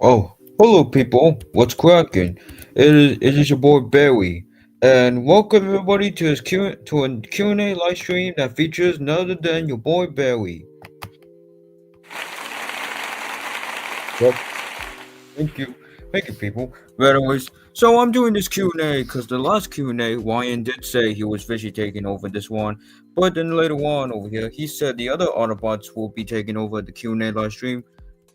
Oh, hello people. What's cracking? It is your boy Barry, and welcome everybody to a Q&A live stream that features none other than your boy Barry. Yep, thank you, people. But anyways, so I'm doing this Q&A because the last Q&A, Ryan did say he was busy taking over this one, but then later on over here, he said the other Autobots will be taking over the Q&A live stream.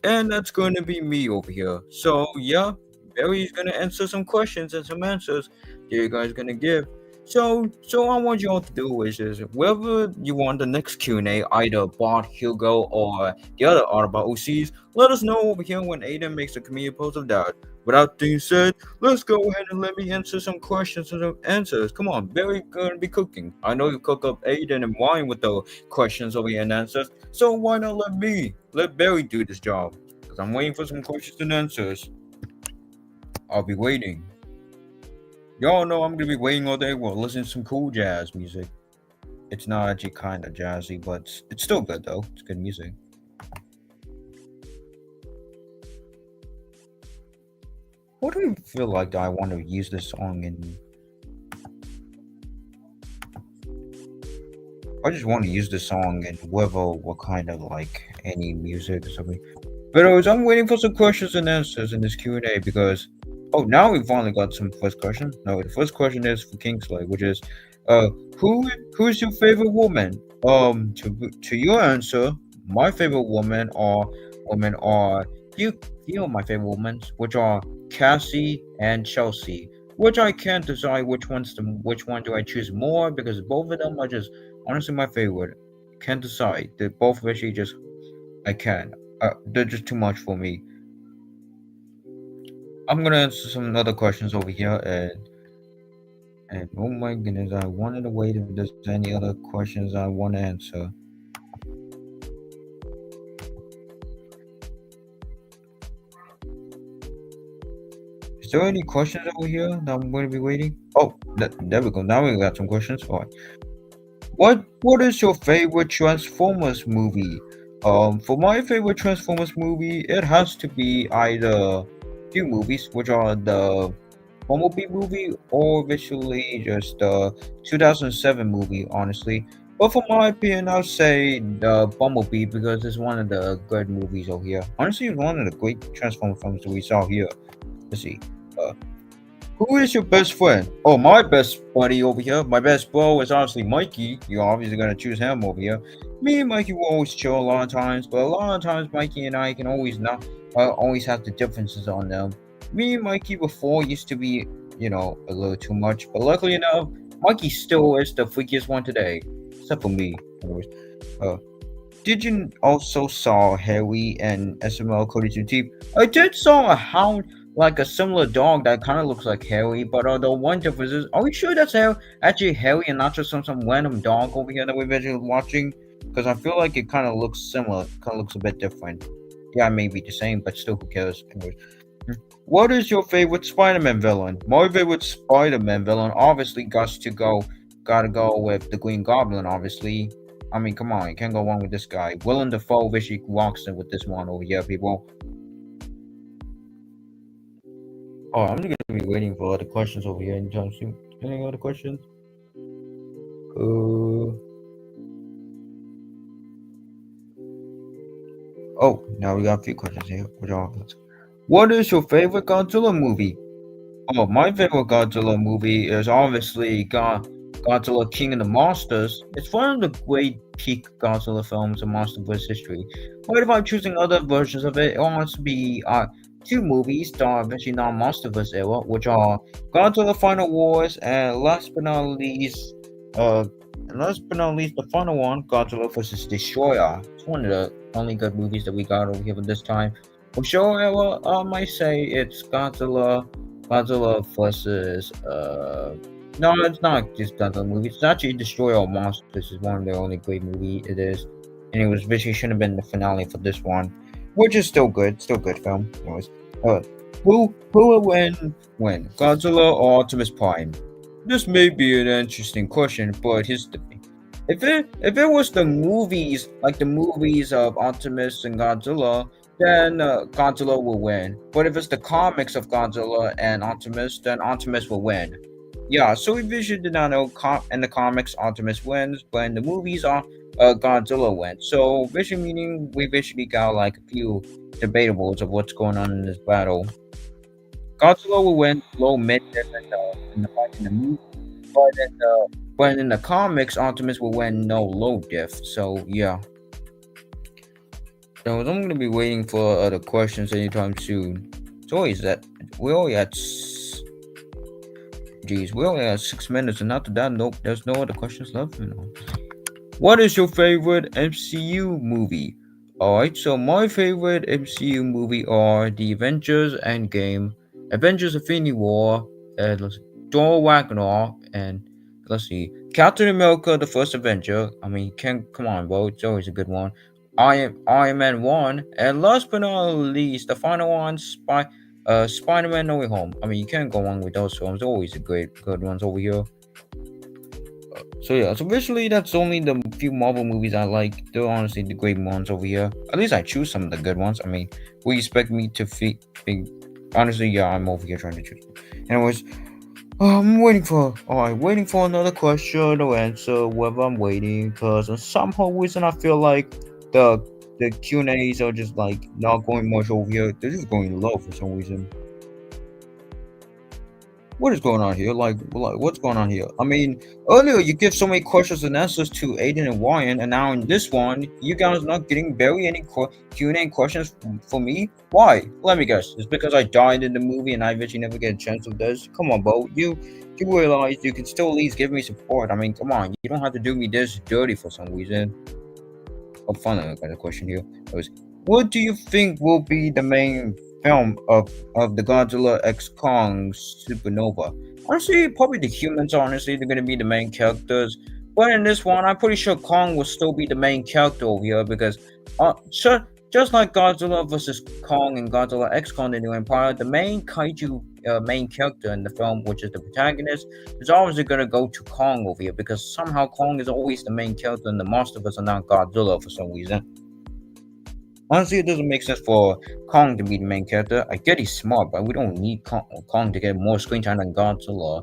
And that's going to be me over here. So yeah, Barry's going to answer some questions and some answers that you guys going to give. So I want y'all to do is whether you want the next Q&A, either Bot, Hugo, or the other Autobot OCs, let us know over here when Aiden makes a community post of that. Without being said, let's go ahead and let me answer some questions and some answers. Come on, Barry gonna be cooking. I know you cook up Aiden and wine with the questions over here and answers. So why not let Barry do this job? Because I'm waiting for some questions and answers. I'll be waiting. Y'all know I'm gonna be waiting all day while listening to some cool jazz music. It's not actually kind of jazzy, but it's still good though. It's good music. What do you feel like that I want to use this song in? I just want to use this song in whether what kind of like any music or something. But anyways, I'm waiting for some questions and answers in this Q&A because now we finally got some first question. No, the first question is for Kingsley, which is uh who's your favorite woman? To your answer, my favorite women are you my favorite women, which are Cassie and Chelsea. Which I can't decide which one do I choose more because both of them are just honestly my favorite. Can't decide. They're both actually just I can't. They're just too much for me. I'm gonna answer some other questions over here, and oh my goodness, I wanted to wait if there's any other questions I want to answer. Is there any questions over here that I'm going to be waiting? Oh, there we go. Now we got some questions. All right. What is your favorite Transformers movie? For my favorite Transformers movie, it has to be either few movies, which are the Bumblebee movie or visually just the 2007 movie, honestly. But for my opinion, I'll say the Bumblebee because it's one of the good movies over here. Honestly, it's one of the great Transformer films that we saw here. Let's see. Uh, who is your best friend? Oh, my best buddy over here. My best bro is obviously Mikey. You're obviously gonna choose him over here. Me and Mikey will always chill a lot of times, but a lot of times Mikey and I can always not always have the differences on them. Me and Mikey before used to be, a little too much, but luckily enough, Mikey still is the freakiest one today, except for me. Anyways, uh, did you also saw Harry and SML Cody to Teep? I did saw a hound like a similar dog that kind of looks like Harry, but the one difference is, are we sure that's actually Harry and not just some random dog over here that we've been watching? Because I feel like it kind of looks similar, kind of looks a bit different. Yeah, it may be the same, but still, who cares? Anyways, what is your favorite Spider-Man villain? My favorite Spider-Man villain obviously gotta go with the Green Goblin. Obviously, I mean, come on, you can't go wrong with this guy. Willem Dafoe, Vichy walks in with this one over here, people. Oh, I'm gonna be waiting for other questions over here anytime soon. Any other questions? Uh. Oh, now we got a few questions here. What is your favorite Godzilla movie? Oh, my favorite Godzilla movie is obviously Godzilla King of the Monsters. It's one of the great peak Godzilla films in MonsterVerse history. But if I'm choosing other versions of it, it wants to be two movies that are eventually not MonsterVerse era, which are Godzilla Final Wars and uh, last but not least, the final one, Godzilla vs. Destroyer. It's one of the only good movies that we got over here at this time. For sure, era, I might say it's Godzilla versus no, it's not just Godzilla movie. It's actually Destroy All Monsters is one of their only great movie it is. And it was basically should have been the finale for this one. Which is still good, film. Anyways. Who will win? Godzilla or Optimus Prime? This may be an interesting question, but here's the thing. If it was the movies, like the movies of Optimus and Godzilla, then Godzilla will win. But if it's the comics of Godzilla and Optimus, then Optimus will win. Yeah, so we visually did not know in the comics Optimus wins, but in the movies Godzilla wins. So visually meaning we visually got like a few debatables of what's going on in this battle. Godzilla will win low mid diff in the movie, but in the comics Optimus will win no low diff. So yeah. So I'm gonna be waiting for other questions anytime soon. It's always that we only had geez, we only had 6 minutes, and after that, nope, there's no other questions left. What is your favorite MCU movie? Alright, so my favorite MCU movie are The Avengers Endgame, Avengers Infinity War, and Thor Ragnarok, and let's see, Captain America the First Avenger. I mean, can come on, bro, it's always a good one. Iron Man 1, and last but not least, the final one, Spider-Man No Way Home. I mean, you can't go wrong with those films, always a good ones over here. So yeah, so visually that's only the few Marvel movies I like. They're honestly the great ones over here. At least I choose some of the good ones. I mean, will you expect me to honestly, yeah, I'm over here trying to choose. Anyways, I'm waiting for another question to answer whether I'm waiting, because for some reason I feel like the Q&As are just like not going much over here. They're just going low for some reason. What is going on here? Like, what's going on here? I mean, earlier you give so many questions and answers to Aiden and Ryan, and now in this one, you guys not getting barely any Q&A questions for me. Why? Let me guess. It's because I died in the movie and I eventually never get a chance of this. Come on, bro. You realize you can still at least give me support. I mean, come on. You don't have to do me this dirty for some reason. Oh, finally, I got a question here. It was, what do you think will be the main film of the Godzilla X Kong Supernova? Honestly, probably the humans. Honestly, they're gonna be the main characters. But in this one, I'm pretty sure Kong will still be the main character over here because, just like Godzilla versus Kong and Godzilla X Kong: The New Empire, the main kaiju main character in the film, which is the protagonist, is always gonna go to Kong over here because somehow Kong is always the main character and the monsters are not Godzilla for some reason. Honestly, it doesn't make sense for Kong to be the main character. I get he's smart, but we don't need Kong to get more screen time than Godzilla.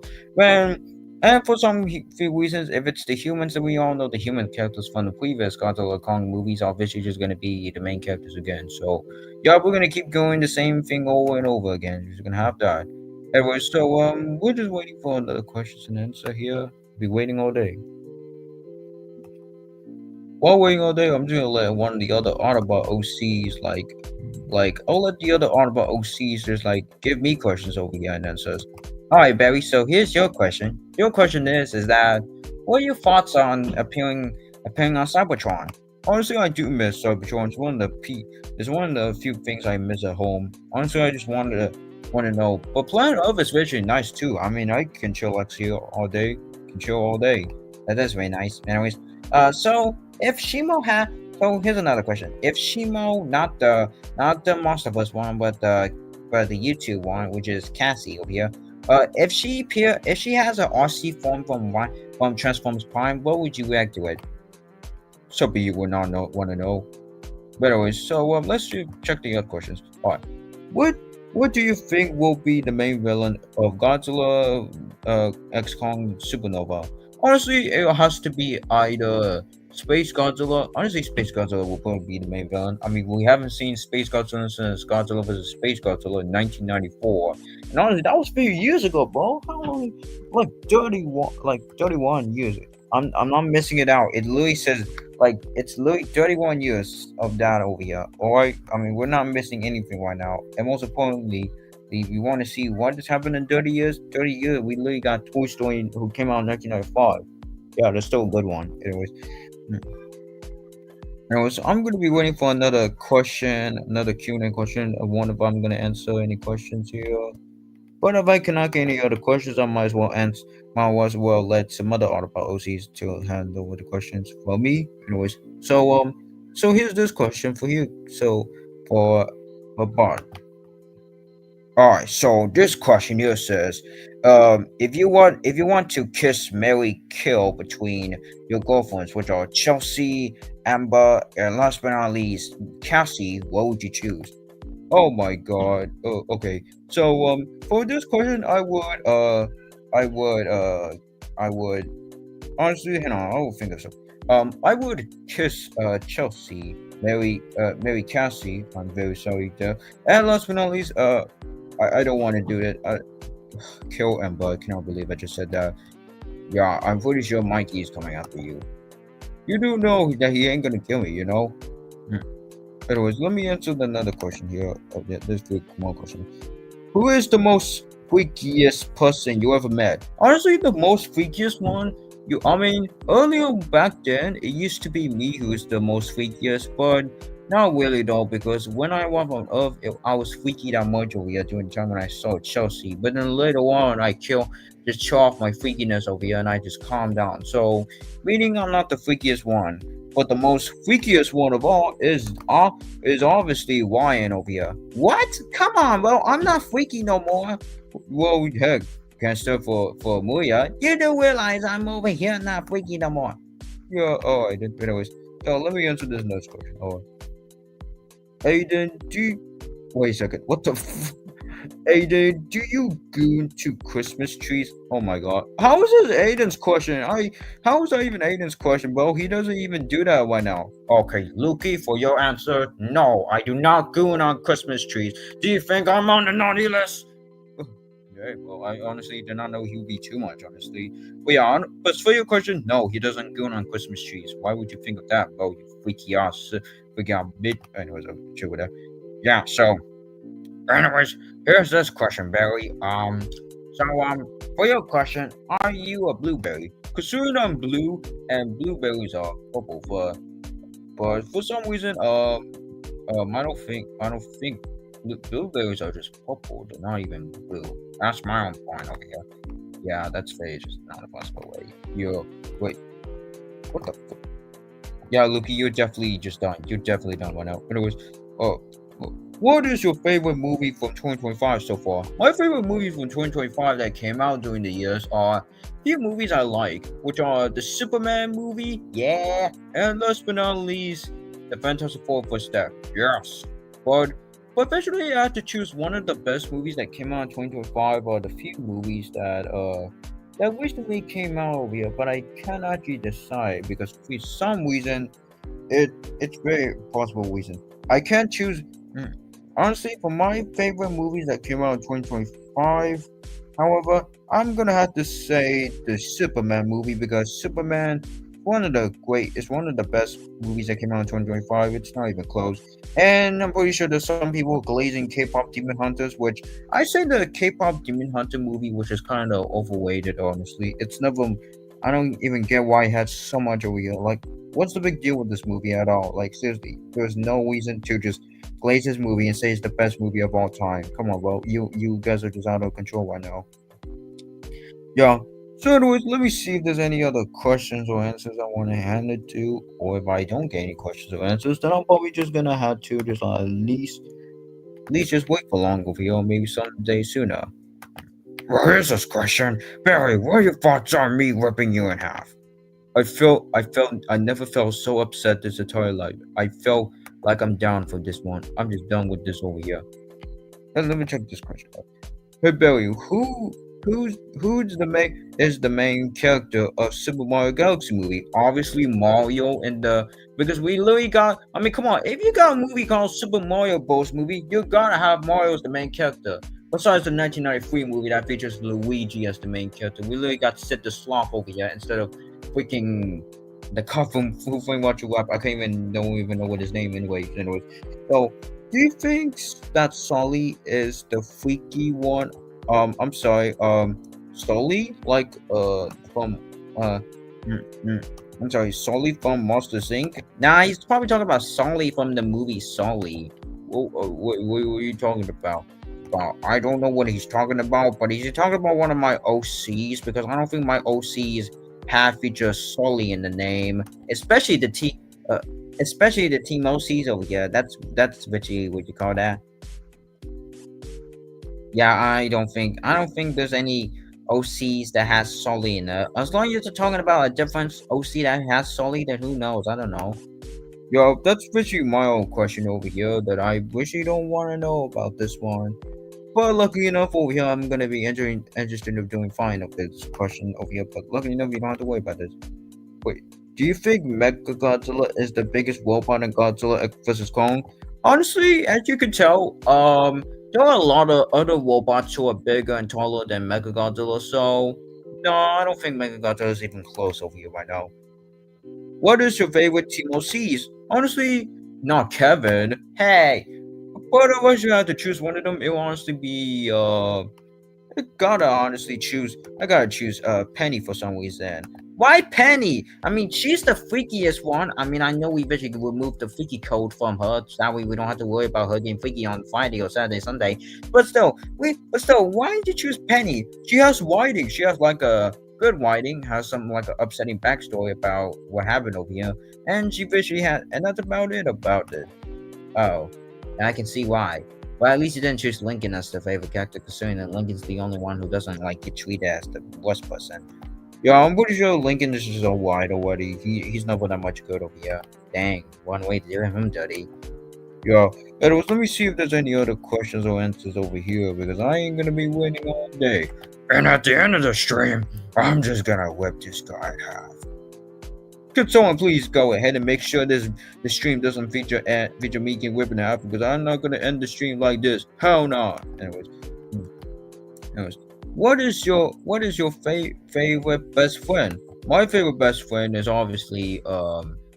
And for some few reasons, if it's the humans that we all know, the human characters from the previous Godzilla Kong movies are obviously just going to be the main characters again. So, yeah, we're going to keep going the same thing over and over again. You're just going to have that. Anyway, so we're just waiting for another questions and answer here. Be waiting all day. While waiting all day, I'm just gonna let one of the other Autobot OCs I'll let the other Autobot OCs just like give me questions over here and then says, all right, Barry. So here's your question. Your question is that what are your thoughts on appearing on Cybertron? Honestly, I do miss Cybertron. It's one of the few things I miss at home. Honestly, I just want to know. But Planet Earth is very nice too. I mean, I can chill here all day. Can chill all day. That is very nice. Anyways, so if Shimo had, so here's another question. If Shimo, not the Monsterverse one, but the YouTube one, which is Cassie over here. If she has an RC form from Transformers Prime, what would you react to it? Some of you would not want to know. But anyways, so let's check the other questions. All right, what what do you think will be the main villain of Godzilla X Kong Supernova? Honestly, it has to be either Space Godzilla. Honestly, Space Godzilla will probably be the main villain. I mean, we haven't seen Space Godzilla since Godzilla vs. Space Godzilla in 1994. And honestly, that was a few years ago, bro. How long? Like 31 years. I'm not missing it out. It literally says like it's literally 31 years of that over here. Alright? I mean, we're not missing anything right now. And most importantly, if you want to see what has happened in 30 years, we literally got Toy Story who came out in 1995. Yeah, that's still a good one. Anyways, I'm gonna be waiting for another question, another Q&A question. I wonder if I'm gonna answer any questions here. But if I cannot get any other questions, I might as well let some other Autobot OCs to handle the questions for me. Anyways, so here's this question for you. So for Bart. All right, so this question here says, if you want to kiss, marry, kill between your girlfriends, which are Chelsea, Amber, and last but not least, Cassie, what would you choose? Oh my God. Oh, okay. So for this question, I would, I would honestly, hang on, I will think of something. I would kiss Chelsea, marry Cassie. I'm very sorry there. And last but not least, I don't want to do it. Kill Ember. I cannot believe I just said that. Yeah, I'm pretty sure Mikey is coming after you. You do know that he ain't gonna kill me, you know? Hmm. Anyways, let me answer another question here. This quick one question. Who is the most freakiest person you ever met? Honestly, the most freakiest one. I mean, earlier back then, it used to be me who's the most freakiest, but not really though, because when I was on Earth, I was freaky that much over here during the time when I saw Chelsea. But then later on, just chill off my freakiness over here, and I just calm down. So, meaning I'm not the freakiest one, but the most freakiest one of all is obviously Ryan over here. What? Come on, bro. I'm not freaky no more. Well, heck, can't start for Muya. You do realize I'm over here not freaky no more. Yeah, alright then. Anyways, so let me answer this next question. Oh, Aiden, wait a second. What the Aiden, do you goon to Christmas trees? Oh my god. How is this Aiden's question? How is that even Aiden's question, bro? He doesn't even do that right now. Okay, Lukey, for your answer, no, I do not goon on Christmas trees. Do you think I'm on the naughty list? Yeah, well, I honestly did not know he would be too much, honestly. But yeah, but for your question, no, he doesn't goon on Christmas trees. Why would you think of that, bro? You freaky ass bit. Anyways, I'll chill with that. Yeah, so anyways, here's this question, Barry. For your question, are you a blueberry? Considering I'm blue and blueberries are purple, but for some reason, I don't think blueberries are just purple. They're not even blue. That's my own point over here. Yeah, that's fair. It's just not a possible way. You wait, what the? Yeah, Lucky, you're definitely just done. You're definitely done right now. Anyways, uh, what is your favorite movie from 2025 so far? My favorite movies from 2025 that came out during the years are few movies I like, which are the Superman movie, yeah, and last but not least, the Fantastic Four Footstep, yes. But eventually I had to choose one of the best movies that came out in 2025 or the few movies that recently came out over here, but I can't actually decide because for some reason it's very possible reason. I can't choose. Hmm. Honestly, for my favorite movies that came out in 2025, however, I'm gonna have to say the Superman movie because Superman it's one of the best movies that came out in 2025. It's not even close. And I'm pretty sure there's some people glazing K-pop Demon Hunters, which I say the K-pop Demon Hunter movie, which is kind of overrated. Honestly, it's never. I don't even get why it had so much over here. Like, what's the big deal with this movie at all? Like, seriously, there's no reason to just glaze this movie and say it's the best movie of all time. Come on, bro. You guys are just out of control right now. Yeah. So, anyways, let me see if there's any other questions or answers I want to hand it to, or if I don't get any questions or answers, then I'm probably just gonna have to just at least just wait for long over here, or maybe someday sooner. Well, here's this question, Barry. What are your thoughts on me ripping you in half? I never felt so upset this entire life. I felt like I'm down for this one. I'm just done with this over here. Let me check this question out. Hey Barry, who's the main character of Super Mario Galaxy movie? Obviously Mario and the because we literally got. I mean, come on, if you got a movie called Super Mario Bros. Movie, you gotta have Mario as the main character. Besides the 1993 movie that features Luigi as the main character, we literally got Sid the Sloth over here instead of freaking the cop from Who Framed Roger Rabbit. I can't don't even know what his name anyway. Anyways, so do you think that Sully is the freaky one? I'm sorry. Sully, like from mm, mm, I'm sorry, Sully from Monsters Inc. Nah, he's probably talking about Sully from the movie Sully. What are you talking about? I don't know what he's talking about, but he's talking about one of my OCs because I don't think my OCs have feature Sully in the name, especially uh, especially the team OCs over here. That's what you call that. Yeah, I don't think there's any OCs that has Sully in it. As long as you're talking about a different OC that has Sully, then who knows? I don't know. Yo, that's basically my own question over here that I wish you don't want to know about this one. But lucky enough over here, I'm gonna be interested in doing fine of this question over here. But lucky enough, you don't have to worry about this. Wait, do you think Mechagodzilla is the biggest robot in Godzilla vs Kong? Honestly, as you can tell, there are a lot of other robots who are bigger and taller than Mechagodzilla. So, no, I don't think Mechagodzilla is even close over here right now. What is your favorite Team OCs? Honestly, not Kevin. Hey, but if I should have to choose one of them, it will honestly be I gotta choose Penny for some reason. Why Penny? I mean, she's the freakiest one. I mean, I know we basically removed the freaky code from her, so that way we don't have to worry about her getting freaky on Friday or Saturday, Sunday. But still, why did you choose Penny? She has writing. She has like a good writing, has some like an upsetting backstory about what happened over here, and she basically had, and that's about it about it. Oh, and I can see why. Well, at least you didn't choose Lincoln as the favorite character, considering that Lincoln's the only one who doesn't like get treated as the worst person. Yeah, I'm pretty sure Lincoln is just so wide already. He's not that much good over here. Dang, one way to do him dirty. Yeah, anyways, let me see if there's any other questions or answers over here because I ain't gonna be waiting all day. And at the end of the stream, I'm just gonna whip this guy in half. Could someone please go ahead and make sure the stream doesn't feature me getting whipping out because I'm not gonna end the stream like this. Hell no. Anyways, what is your favorite best friend? My favorite best friend is obviously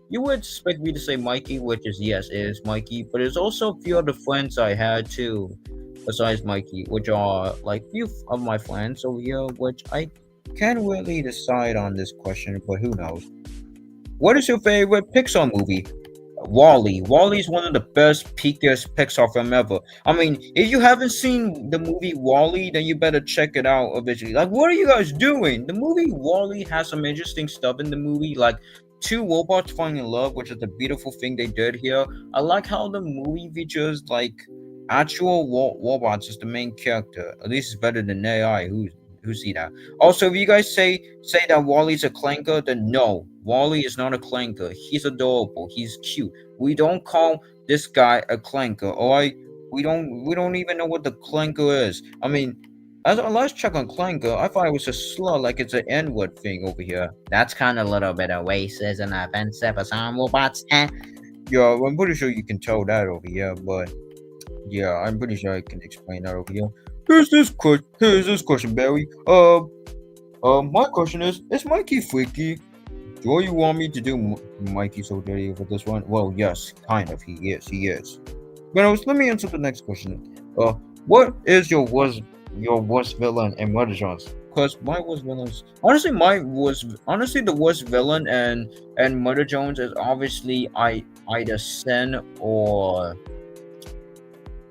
you would expect me to say Mikey, which is yes, it is Mikey, but there's also a few other friends I had too, besides Mikey, which are like few of my friends over here, which I can't really decide on this question, but who knows? What is your favorite Pixar movie? Wally. Wally is one of the best, peakiest Pixar film ever. I mean, if you haven't seen the movie Wally, then you better check it out eventually. Like, what are you guys doing? The movie Wally has some interesting stuff in the movie, like two robots falling in love, which is the beautiful thing they did here. I like how the movie features like actual robots as the main character. At least it's better than AI. Who see that? Also, if you guys say that Wally's a clanker, then no, Wally is not a clanker. He's adorable. He's cute. We don't call this guy a clanker. All right, we don't even know what the clanker is. I mean, as let's check on clanker. I thought it was a slur, like it's an N-word thing over here. That's kind of a little bit of racist and offensive for some robots. Yeah, I'm pretty sure you can tell that over here, but yeah, I'm pretty sure I can explain that over here. Here's this question, Barry. My question is Mikey freaky? Do you want me to do Mikey so dirty for this one? Well, yes, kind of. He is. But let me answer the next question. What is your worst villain in Murder Jones? Because my worst villains, honestly the worst villain and Murder Jones is obviously either Sin or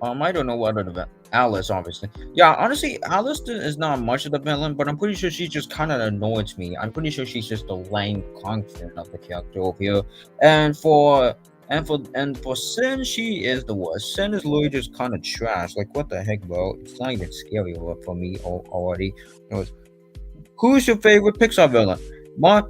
I don't know what other Alice, obviously. Yeah, honestly, Alice is not much of the villain, but I'm pretty sure she just kind of annoys me. I'm pretty sure she's just the lame constant of the character over here. And for Sin, she is the worst. Sin is literally just kind of trash. Like what the heck, bro? It's not even scary for me already. Anyways, who's your favorite Pixar villain? My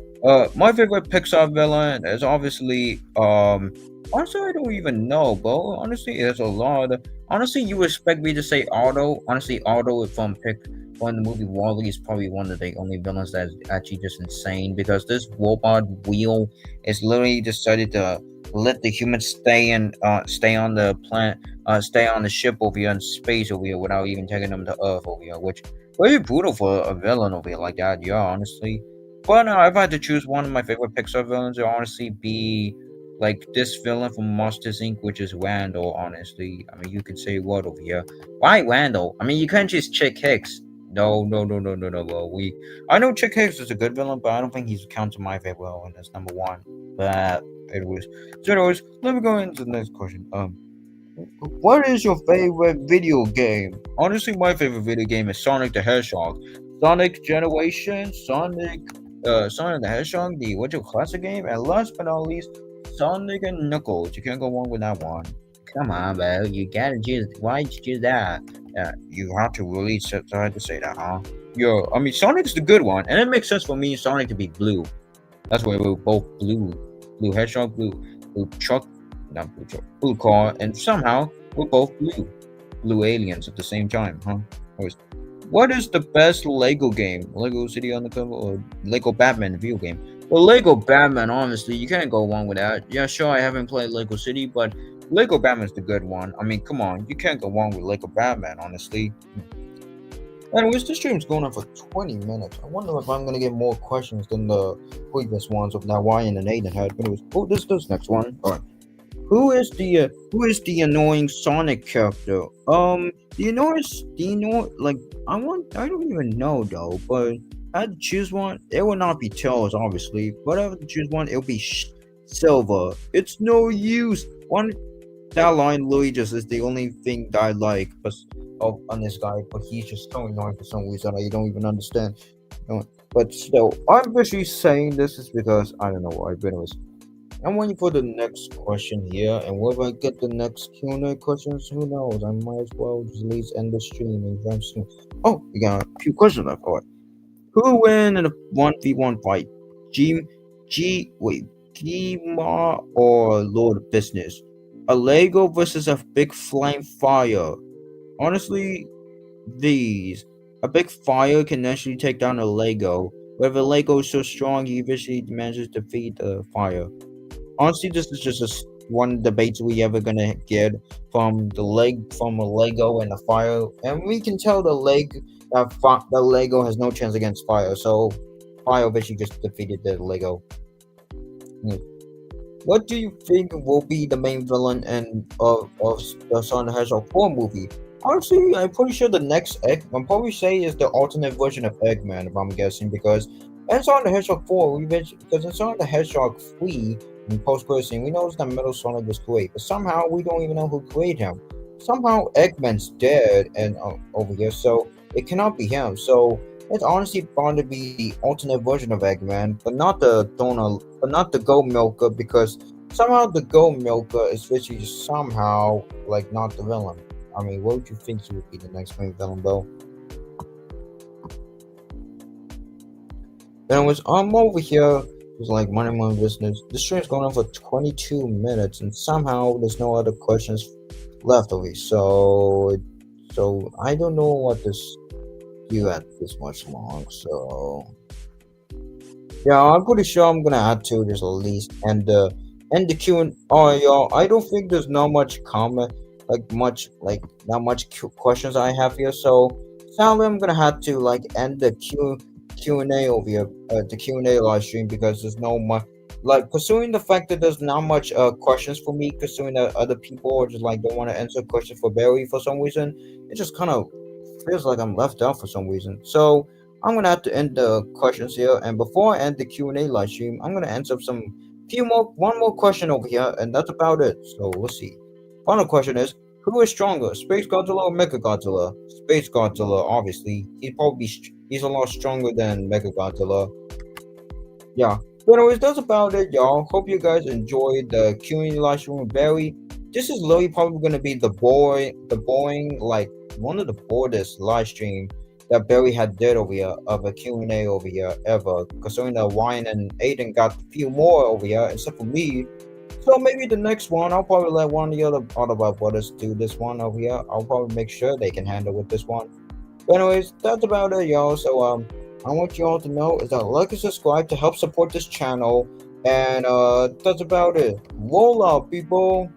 favorite Pixar villain is obviously honestly I don't even know, bro. Honestly, there's a lot. Honestly, you expect me to say Otto? Honestly, Otto from the movie Wall-E is probably one of the only villains that's actually just insane because this robot wheel is literally decided to let the humans stay on the planet, stay on the ship over here in space over here without even taking them to Earth over here, which very brutal for a villain over here like that. Yeah, honestly. But if I had to choose one of my favorite Pixar villains, it would honestly be like this villain from Monsters Inc., which is Randall. Honestly, I mean, you could say what over here? Why Randall? I mean, you can't choose Chick Hicks. No, no, no, no, no, no. Well, I know Chick Hicks is a good villain, but I don't think he's counted my favorite villain as number one. But anyways, let me go into the next question. What is your favorite video game? Honestly, my favorite video game is Sonic the Hedgehog. Sonic Generation, Sonic the Hedgehog, the original classic game, and last but not least, Sonic and Knuckles. You can't go wrong with that one. Come on, bro. You gotta choose. Why'd you choose that? Yeah, you have to really decide to say that, huh? Yo, I mean, Sonic's the good one, and it makes sense for me, Sonic to be blue. That's why we're both blue. Blue hedgehog, blue truck, not blue truck, blue car, and somehow we're both blue. Blue aliens at the same time, huh? Always. What is the best Lego game? Lego City on the cover or Lego Batman video game? Well, Lego Batman, honestly, you can't go wrong with that. Yeah, sure, I haven't played Lego City, but Lego Batman's the good one. I mean, come on, you can't go wrong with Lego Batman, honestly. Anyways, this stream's going on for 20 minutes. I wonder if I'm gonna get more questions than the previous ones of that Ryan and Aiden had. But it was this next one. All right. Who is the annoying Sonic character? Do you know like I don't even know though, but I had to choose one. It would not be Tails, obviously, but I have to choose one. It would be Silver. It's no use. One that line Louis just is the only thing that I like, but on this guy, but he's just so annoying for some reason I don't even understand. But still, I'm basically saying this is because I don't know why, but anyways. I'm waiting for the next question here, and whether I get the next Q&A questions, who knows? I might as well just at least end the stream and jump soon. Oh, we got a few questions left. Alright. Who win in a 1v1 fight? Gma or Lord Business? A Lego versus a big flame fire. Honestly, these. A big fire can actually take down a Lego. But if a Lego is so strong, he eventually manages to defeat the fire. Honestly, this is just one debate we ever gonna get from a Lego and a fire, and we can tell the Lego has no chance against fire. So fire eventually just defeated the Lego. Hmm. What do you think will be the main villain of the Sonic the Hedgehog 4 movie? Honestly, I'm pretty sure the next Egg, I'm probably say is the alternate version of Eggman, if I'm guessing, because in Sonic the Hedgehog 4, because in Sonic the Hedgehog 3, in post-credit scene, we know that Metal Sonic was created, but somehow we don't even know who created him. Somehow Eggman's dead and over here, so it cannot be him. So it's honestly bound to be the alternate version of Eggman, but not the donor, but not the Gold Milker, because somehow the Gold Milker is literally somehow like not the villain. I mean, what would you think he would be the next main villain, though? Anyways, I'm over here. It's like money, my business. The stream's going on for 22 minutes, and somehow there's no other questions left of it. So I don't know what this do at this much long. So yeah, I'm pretty sure I'm gonna have to just at least end the Q and y'all. I don't think there's not much comment, like not much questions I have here. So sadly, I'm gonna have to like end the Q&A over here, the Q&A live stream, because there's no much, like, considering the fact that there's not much questions for me, considering that other people are just like don't want to answer questions for Barry for some reason. It just kind of feels like I'm left out for some reason. So I'm gonna have to end the questions here, and before I end the Q&A live stream, I'm gonna answer one more question over here, and that's about it. So let's see. Final question is, who is stronger, Space Godzilla or Mega Godzilla? Space Godzilla, obviously. He's a lot stronger than Mega Godzilla. Yeah. But anyways, that's about it, y'all. Hope you guys enjoyed the Q&A live stream with Barry. This is literally probably gonna be the boring, like one of the boredest live stream that Barry had did over here of a Q&A over here ever. Considering that Ryan and Aiden got a few more over here, except for me. So maybe the next one, I'll probably let one of the other brothers do this one over here. I'll probably make sure they can handle with this one. But anyways, that's about it, y'all. So I want you all to know is that like and subscribe to help support this channel. And that's about it. Roll out, people.